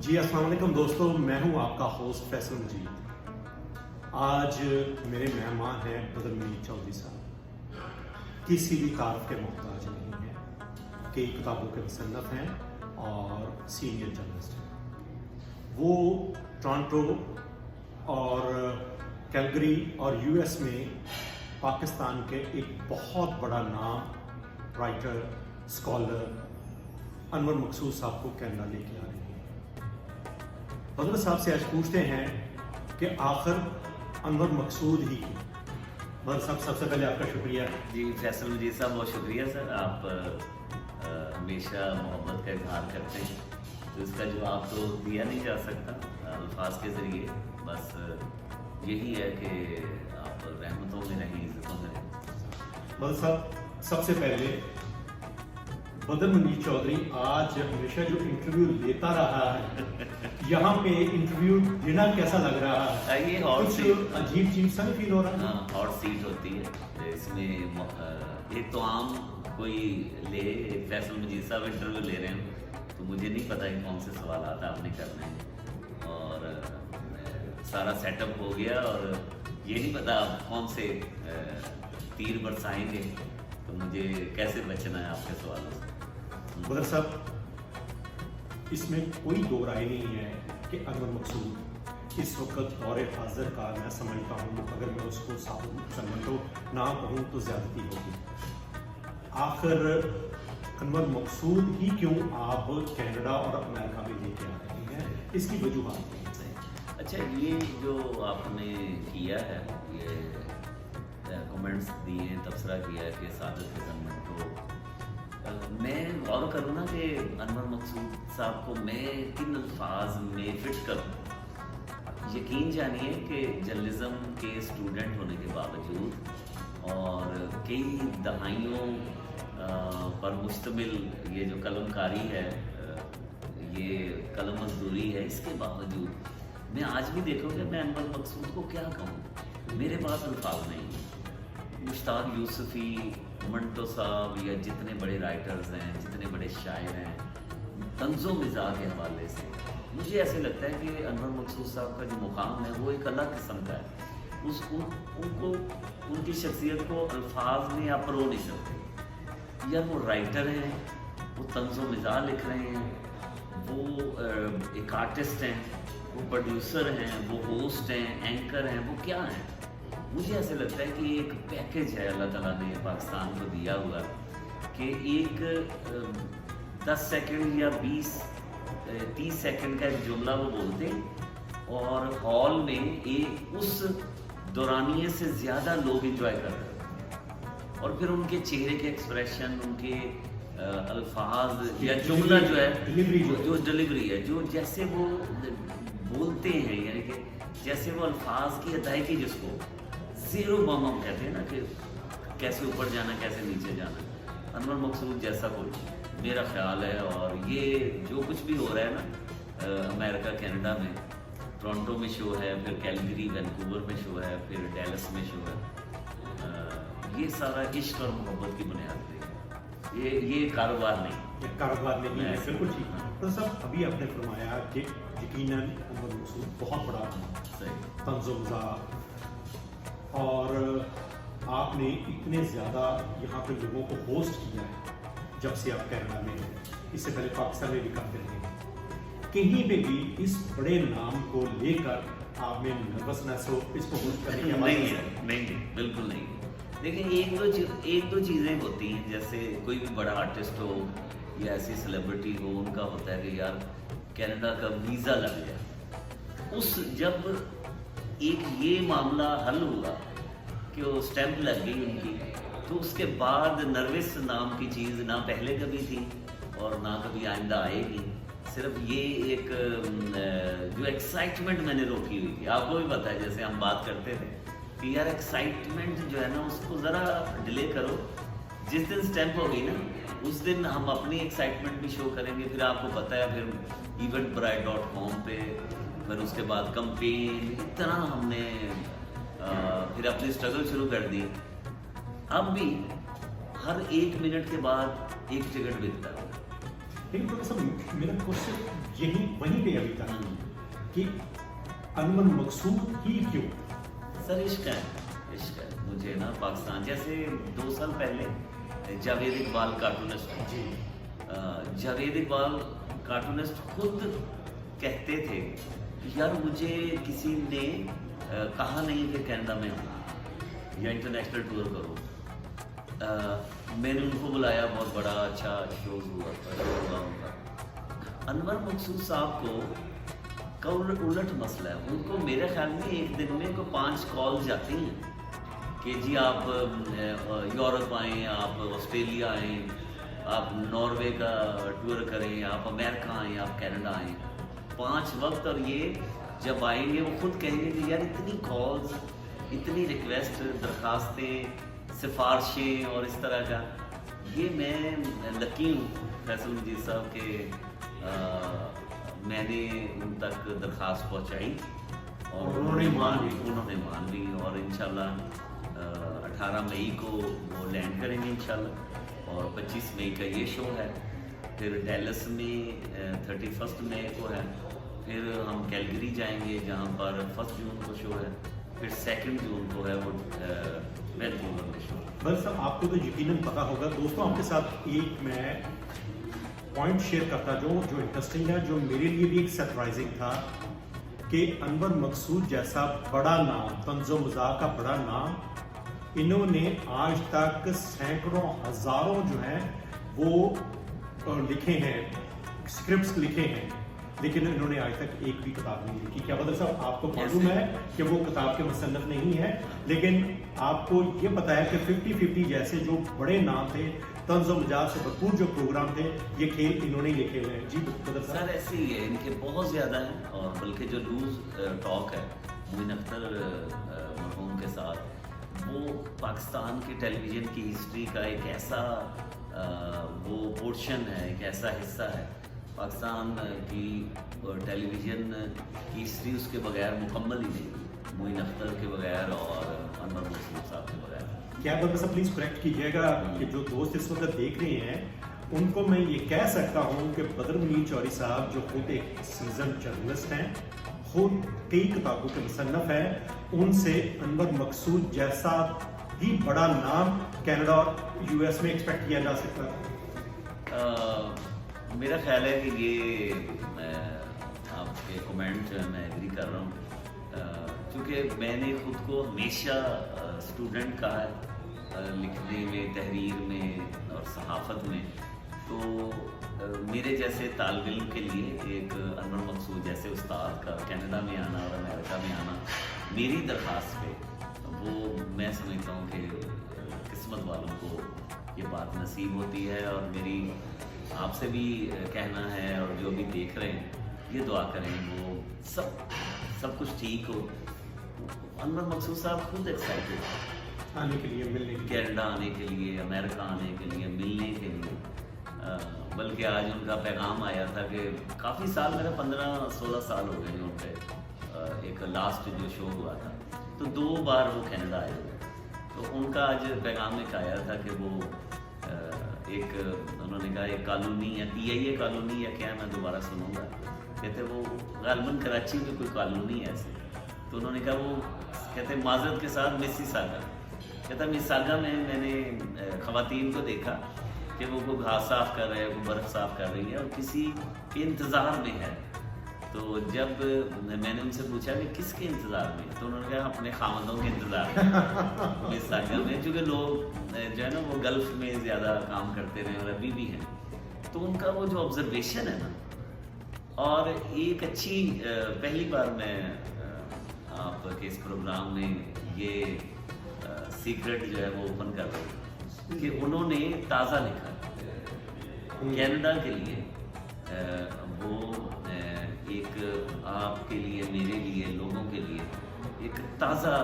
जी अस्सलाम वालेकुम दोस्तों, मैं हूं आपका होस्ट फैसल मजीद। आज मेरे मेहमान हैं बदर मुनीर चौधरी साहब। किसी भी तारफ के मोहताज नहीं हैं, कई किताबों के मुसन्नफ हैं और सीनियर जर्नलिस्ट हैं। वो टोरंटो और कैलगरी और यूएस में पाकिस्तान के एक बहुत बड़ा नाम राइटर स्कॉलर अनवर मकसूद साहब को कनाडा लेके आ रहे हैं। बदर साहब से आज पूछते हैं कि आखिर अनवर मकसूद ही क्यों। बदर साहब, सबसे पहले आपका शुक्रिया। जी फैसल मजीद साहब, बहुत शुक्रिया सर। आप हमेशा मोहब्बत का इजहार करते हैं, तो इसका जवाब तो दिया नहीं जा सकता अल्फाज के ज़रिए। बस यही है कि आप रहमतों में रहें, इज़्ज़तों में रहें। बदर साहब, सबसे पहले बदर मुनीर चौधरी आज हमेशा जो इंटरव्यू लेता रहा है, यहाँ पे इंटरव्यू देना कैसा लग रहा है? ये हॉट कुछ सीट, अजीब चीज सा फील हो रहा है? हाँ, हॉट सीट होती है इसमें। एक तो आम कोई ले, एक फैसल मजीद साहब इंटरव्यू ले रहे हैं, तो मुझे नहीं पता कि कौन से सवाल आपने करने हैं, और सारा सेटअप हो गया और ये नहीं पता आप कौन से तीर बरसाएंगे, तो मुझे कैसे बचना है आपके सवालों से। बदर साहब, इसमें कोई दो राय नहीं है कि अनवर मकसूद इस वक्त दौरे हाजिर का मैं समझता हूँ, अगर मैं उसको समझो ना कहूँ तो ज्यादती होगी। आखिर अनवर मकसूद ही क्यों आप कनाडा और अमेरिका में लेके आ रहे हैं, इसकी वजूहत क्या है? अच्छा, ये जो आपने किया है, ये कमेंट्स दिए, तबसरा किया है कि सादत खिदमत, तो मैं गौर करूँ ना कि अनवर मकसूद साहब को मैं किन अल्फाज में फिट करूँ। यकीन जानिए कि जर्नलिज्म के स्टूडेंट होने के बावजूद और कई दहाइयों पर मुश्तमिल ये जो कलमकारी है, ये कलम मजदूरी है, इसके बावजूद मैं आज भी देखो कि मैं अनवर मकसूद को क्या कहूँ, मेरे पास अल्फाज नहीं है। मुश्ताक यूसुफी, मंटो साहब या जितने बड़े राइटर्स हैं, जितने बड़े शायर हैं, तंज़ो मिज़ाज के हवाले से मुझे ऐसे लगता है कि अनवर मकसूद साहब का जो मुकाम है वो एक अलग किस्म का है। उसको उनको उनकी शख्सियत को अल्फाज में आप परो नहीं सकते। या वो राइटर हैं, वो तंज़ो मिज़ाज लिख रहे हैं, वो एक आर्टिस्ट हैं, वो प्रोड्यूसर हैं, वो होस्ट हैं, एंकर हैं, वो क्या हैं? मुझे ऐसे लगता है कि एक पैकेज है अल्लाह ताला ने पाकिस्तान को दिया हुआ, कि एक 10 सेकंड या 20-30 सेकंड का एक जुमला वो बोलते और हॉल में एक उस दौरानिए से ज़्यादा लोग एंजॉय कर रहे हैं, और फिर उनके चेहरे के एक्सप्रेशन, उनके अल्फाज या जुमला जो है, जो डिलीवरी है, जो जैसे वो बोलते हैं, यानी कि जैसे वो अल्फाज की अदायगी, जिसको ज़ीरो बम हम कहते हैं ना, कि कैसे ऊपर जाना, कैसे नीचे जाना, अनवर मकसूद जैसा कुछ मेरा ख्याल है। और ये जो कुछ भी हो रहा है ना, अमेरिका कनाडा में, टोरंटो में शो है, फिर कैलगरी वैंकूवर में शो है, फिर डैलस में शो है, ये सारा इश्क और मोहब्बत की बुनियाद पे, ये कारोबार नहीं, ये कारोबार नहीं है। बिल्कुल ठीक है। तो सब अभी आपने फरमाया कि यकीनन अनवर मकसूद बहुत बड़ा तंज़ो मिज़ाज, और आपने इतने ज़्यादा यहाँ पे लोगों को होस्ट किया है जब से आप कनाडा में हैं, इससे पहले पाकिस्तान में भी करते रहे। कहीं पे भी इस बड़े नाम को लेकर आप में नर्वसनेस हो इसको होस्ट करने की? नहीं, बिल्कुल नहीं। देखिए, एक दो चीज़ें होती हैं, जैसे कोई भी बड़ा आर्टिस्ट हो या ऐसी सेलिब्रिटी हो, उनका होता है कि यार कनाडा का वीज़ा लग गया। जब एक ये मामला हल हुआ कि वो स्टैंप लग गई उनकी, तो उसके बाद नर्वस नाम की चीज़ ना पहले कभी थी और ना कभी आइंदा आएगी। सिर्फ ये एक जो एक्साइटमेंट मैंने रोकी हुई थी, आपको भी पता है, जैसे हम बात करते थे कि यार एक्साइटमेंट जो है ना, उसको ज़रा डिले करो। जिस दिन स्टैंप होगी ना, उस दिन हम अपनी एक्साइटमेंट भी शो करेंगे। फिर आपको पता है, फिर eventbrite.com पे, फिर उसके बाद कंपेन, इतना हमने फिर अपनी स्ट्रगल शुरू कर दी। अब भी हर 1 मिनट के बाद एक टिकट बिकता है। लेकिन मेरा क्वेश्चन यही वहीं पे अभी तक कि अनवर मकसूद ही क्यों? सर इश्क है मुझे ना पाकिस्तान। जैसे 2 साल पहले जावेद इकबाल कार्टूनिस्ट जी जावेद इकबाल कार्टूनिस्ट खुद कहते थे कि यार मुझे किसी ने कहा नहीं कि कनाडा में हूँ या इंटरनेशनल टूर करो। मैंने उनको बुलाया, बहुत बड़ा अच्छा शो हुआ उनका। अनवर मकसूद साहब का उलट मसला है। उनको मेरे ख्याल में एक दिन में 5 कॉल जाती हैं कि जी आप यूरोप आएँ, आप ऑस्ट्रेलिया आएँ, आप नॉर्वे का टूर करें, आप अमेरिका आएँ, आप कनाडा आएँ, 5 वक्त। और ये जब आएंगे वो खुद कहेंगे कि यार इतनी कॉल्स, इतनी रिक्वेस्ट, दरखास्तें, सिफारिशें और इस तरह का। ये मैं लकी हूँ फैसल मजीद साहब के मैंने उन तक दरख्वास्त पहुँचाई और उन्होंने मान ली और इंशाल्लाह 18 मई को वो लैंड करेंगे इंशाल्लाह। और 25 मई का ये शो है, फिर डेलस में 31 मई को है, फिर हम कैलगरी जाएंगे जहाँ पर 1 जून को शो है, फिर 2 जून को है वो वैंकूवर में शो। बस आपको तो यकीनन पता होगा दोस्तों, आपके साथ एक मैं पॉइंट शेयर करता जो इंटरेस्टिंग है, जो मेरे लिए भी एक सरप्राइजिंग था कि अनवर मकसूद जैसा बड़ा नाम, तंज़ो मज़ाक का बड़ा नाम, इन्होंने आज तक सैकड़ों हजारों जो हैं वो लिखे हैं, स्क्रिप्ट्स लिखे हैं, लेकिन इन्होंने आज तक एक भी किताब नहीं लिखी। क्या बदल साहब आपको मालूम है कि वो किताब के मुसन्नफ नहीं है, लेकिन आपको ये पता है कि 50-50 जैसे जो बड़े नाम थे, तंज़ व मजाक से भरपूर जो प्रोग्राम थे, ये खेल इन्होंने लिखे हुए हैं। जी बदल साहब। सर ऐसे ही है, इनके बहुत ज़्यादा हैं। और बल्कि जो लूज टॉक है मोइन अख्तर मरहूम के साथ, वो पाकिस्तान की टेलीविज़न की हिस्ट्री का एक ऐसा वो पोर्शन है, एक ऐसा हिस्सा है पाकिस्तान की टेलीविज़न की हिस्ट्री, उसके बगैर मुकम्मल ही नहीं, मोइन अख्तर के बगैर और अनवर मकसूद साहब के बगैर। क्या बदल साहब प्लीज़ करेक्ट कीजिएगा कि जो दोस्त इस वक्त देख रहे हैं उनको मैं ये कह सकता हूँ कि बदर मुनीर चौधरी साहब जो खुद एक सीजन जर्नलिस्ट हैं, खुद कई किताबों के मुसन्नफ हैं, उनसे अनवर मकसूद जैसा भी बड़ा नाम कनाडा और यूएस में एक्सपेक्ट किया जा सकता है? मेरा ख्याल है कि ये आपके कमेंट मैं एग्री कर रहा हूँ, क्योंकि मैंने खुद को हमेशा स्टूडेंट कहा है लिखने में, तहरीर में और सहाफ़त में। तो मेरे जैसे तालिब इल्म के लिए एक अनवर मकसूद जैसे उस्ताद का कनाडा में आना और अमेरिका में आना मेरी दरख्वास्त पे, वो मैं समझता हूँ कि किस्मत वालों को ये बात नसीब होती है। और मेरी आपसे भी कहना है, और जो भी देख रहे हैं ये दुआ करें वो सब कुछ ठीक हो। अनवर मकसूद साहब खुद एक्साइटेड आने के लिए, मिलने के लिए, कनाडा आने के लिए, अमेरिका आने के लिए, मिलने के लिए। बल्कि आज उनका पैगाम आया था कि काफ़ी साल, मेरा 15-16 साल हो गए उनके एक लास्ट जो शो हुआ था, तो 2 बार वो कनाडा आए हुए। तो उनका आज पैगाम एक आया था कि वो एक उन्होंने कहा एक कॉलोनी है, PIA कॉलोनी या क्या, मैं दोबारा सुनूंगा, कहते वो गालबन कराची में कोई कॉलोनी है ऐसे। तो उन्होंने कहा वो कहते माजरत के साथ मिसिसागा, कहता मिसिसागा में मैंने ख़वातीन को देखा कि वो कोई घास साफ कर रहे हैं, वो बर्फ़ साफ कर रही है और किसी के इंतज़ार में है। तो जब मैंने उनसे पूछा कि किसके इंतज़ार में, तो उन्होंने कहा अपने खामदों के इंतज़ार में मिसिसागा में, क्योंकि लोग जो है ना वो गल्फ़ में ज़्यादा काम करते रहे और अभी भी हैं। तो उनका वो जो ऑब्जर्वेशन है ना, और एक अच्छी पहली बार मैं आपके इस प्रोग्राम में ये सीक्रेट जो है वो ओपन कर रहा हूँ कि उन्होंने ताज़ा लिखा कनाडा के लिए। वो एक आपके लिए, मेरे लिए, लोगों के लिए एक ताज़ा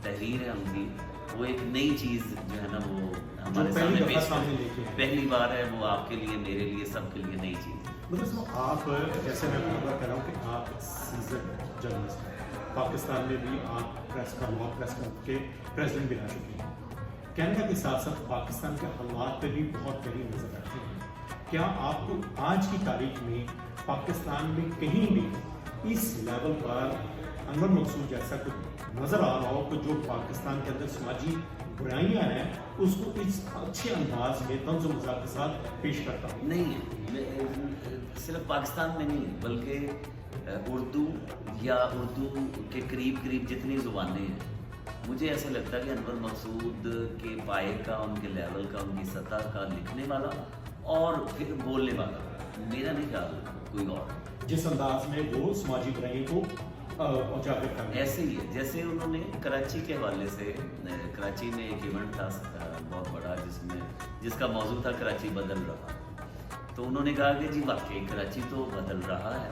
तहरीर है उनकी। वो एक नई चीज़ जो है ना वो हमारे सामने पेश है, पहली बार है वो, आपके लिए, मेरे लिए, सबके लिए नई चीज़। मतलब आप जैसे मैं खबर कर रहा हूँ कि आप सीजन जर्नलिस्ट हैं, पाकिस्तान में भी आप प्रेस क्लब के प्रेसिडेंट भी रह चुके हैं, कनाडा के साथ साथ पाकिस्तान के हालात पे भी बहुत गहरी नज़र रखते हैं। क्या आपको आज की तारीख में पाकिस्तान में कहीं भी इस लेवल पर अनवर मकसूद जैसा कुछ नजर आ रहा हो कि जो पाकिस्तान के अंदर समाजी बुराइयां हैं उसको इस अच्छे अंदाज में तंज़ मज़ाक के साथ पेश करता हूँ? नहीं, सिर्फ पाकिस्तान में नहीं बल्कि उर्दू या उर्दू के करीब करीब जितनी ज़ुबानें हैं, मुझे ऐसा लगता है कि अनवर मकसूद के पाए का, उनके लेवल का, उनकी सतह का लिखने वाला और फिर बोलने वाला, मेरा नहीं ख्याल कोई और जिस अंदाज में वो समाजी बुराई को उजागर करते हैं। ऐसे ही है जैसे उन्होंने कराची के हवाले से, कराची में एक इवेंट था बहुत बड़ा जिसका मौजू था कराची बदल रहा, तो उन्होंने कहा कि जी वाकई कराची तो बदल रहा है,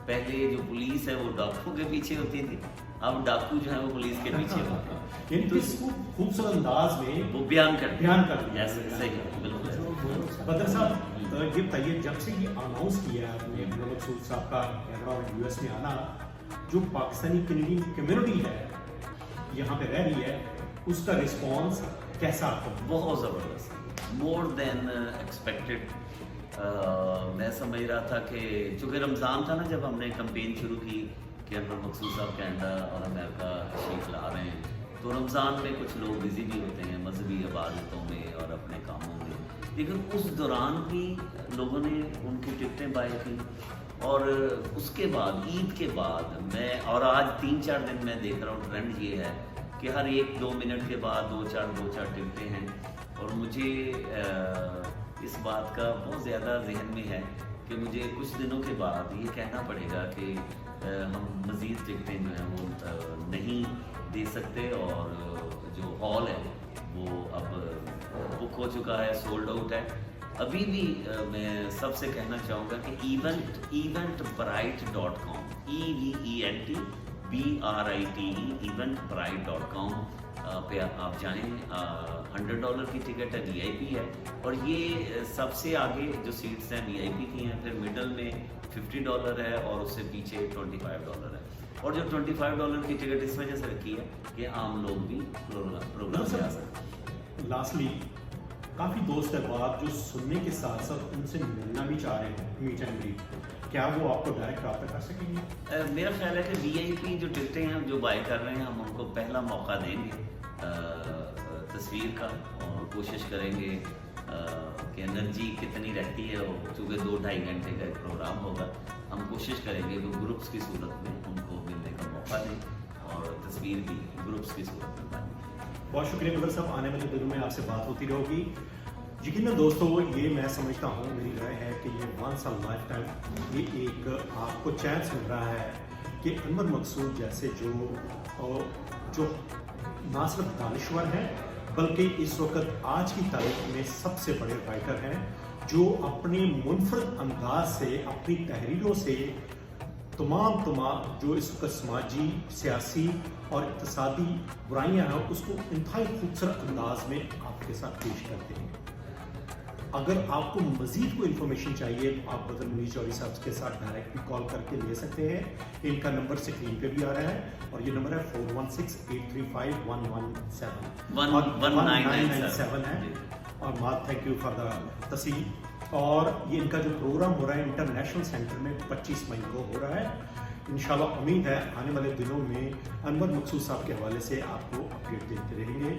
पहले जो पुलिस है वो डाकुओं के पीछे होती थी, अब डाकू जो है वो पुलिस के पीछे होते हैं। तो इसको खूबसूरत अंदाज में वो बयान कर दिया। ऐसे सही बिल्कुल ऐसे। बदर साहब, ये बताइए, जब से ये अनाउंस किया आपने अनवर मकसूद साहब का कैनेडा और यूएस में आना, जो पाकिस्तानी कैनेडियन कम्युनिटी है यहाँ पे रह रही है, उसका रिस्पॉन्स कैसा आपको? बहुत ज़बरदस्त, मोर देन एक्सपेक्टेड। मैं समझ रहा था कि चूँकि रमज़ान था ना, जब हमने कैंपेन शुरू की कि अनवर मकसूद साहब कनाडा और अमेरिका तशरीफ ला रहे हैं, तो रमज़ान में कुछ लोग बिज़ी भी होते हैं मजहबी इबादतों में और अपने कामों में, लेकिन उस दौरान भी लोगों ने उनकी टिकटें बाय की, और उसके बाद ईद के बाद मैं, और आज 3-4 दिन मैं देख रहा हूँ ट्रेंड ये है कि हर 1-2 मिनट के बाद 2-4 टिकटें हैं, और मुझे इस बात का बहुत ज़्यादा जहन में है कि मुझे कुछ दिनों के बाद ये कहना पड़ेगा कि हम मज़ीद टिकटें जो हैं वो नहीं दे सकते, और जो हॉल है वो अब बुक हो चुका है, सोल्ड आउट है। अभी भी मैं सबसे कहना चाहूँगा कि eventbrite.com eventbrite.com पे आप जाएं। $100 की टिकट है, VIP है, और ये सबसे आगे जो सीट्स हैं VIP की हैं, फिर मिडल में $50 है, और उससे पीछे $25 है, और जो $25 की टिकट इस वजह से रखी है कि आम लोग भी प्रोग्राम में आ सकते। लास्टली, काफ़ी दोस्त अहबाब जो सुनने के साथ साथ उनसे मिलना भी चाह रहे हैं, मीट एंड ग्रीट, क्या वो आपको डायरेक्ट रब्ता कर सकेंगे? मेरा ख्याल है कि VIP जो टिकटें हैं जो बाय कर रहे हैं, हम उनको पहला मौका देंगे तस्वीर का, और कोशिश करेंगे कि एनर्जी कितनी रहती है, और चूँकि 2-2.5 घंटे का एक प्रोग्राम होगा, हम कोशिश करेंगे कि ग्रुप्स की सूरत में उनको मिलने का मौका दें, और तस्वीर भी ग्रुप्स की सूरत में पाएँ। बहुत शुक्रिया मगर साहब, आने वाले दिनों में आपसे बात होती रहेगी। यकीनन दोस्तों, ये मैं समझता हूँ, मेरी राय है कि ये वंस अ लाइफ टाइम ये एक आपको चांस मिल रहा है कि अनवर मकसूद जैसे जो ना सिर्फ दानिश्वर हैं, बल्कि इस वक्त आज की तारीख में सबसे बड़े राइटर हैं, जो अपने मुनफरद अंदाज से, अपनी तहरीरों से तमाम जो इस वक्त समाजी, सियासी और इक़्तिसादी बुराइयां हैं, उसको इंतहाई खूबसूरत अंदाज में आपके साथ पेश करते हैं। अगर आपको मज़ीद कोई इन्फॉर्मेशन चाहिए तो आप बदर मुनीर चौधरी साहब के साथ डायरेक्ट भी कॉल करके ले सकते हैं। इनका नंबर स्क्रीन पे भी आ रहा है, और ये नंबर है 416-835-197 है। और मात थैंक यू फॉर द तस्वीर। और ये इनका जो प्रोग्राम हो रहा है इंटरनेशनल सेंटर में 25 मई को हो रहा है। इंशाल्लाह उम्मीद है आने वाले दिनों में अनवर मकसूद साहब के हवाले से आपको अपडेट देते रहेंगे।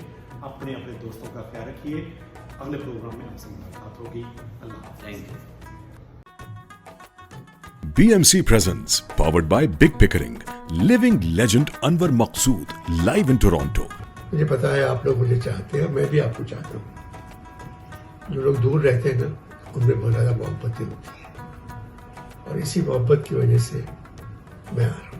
अपने दोस्तों का ख्याल रखिए। अगले प्रोग्राम में आपसे मुलाकात होगी। अल्लाह हाफ़िज़। BMC presents, powered by Big Pickering, living legend Anwar Maqsood, live in Toronto. मुझे पता है आप लोग मुझे चाहते हैं, मैं भी आपको चाहता हूँ। जो लोग दूर रहते हैं ना, उनमें बहुत ज़्यादा मोहब्बतें होती हैं, और इसी मोहब्बत की वजह से मैं आ रहा हूँ।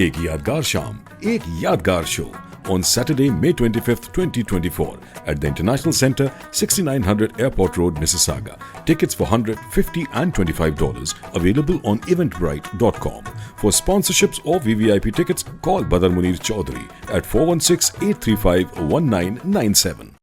एक यादगार शाम, एक यादगार show on Saturday, May 25th, 2024 at the International Center, 6900 Airport Road, Mississauga. Tickets for $100, $50 and $25 available on eventbrite.com. For sponsorships or VVIP tickets, call Badar Munir Chaudhary at 416-835-1997.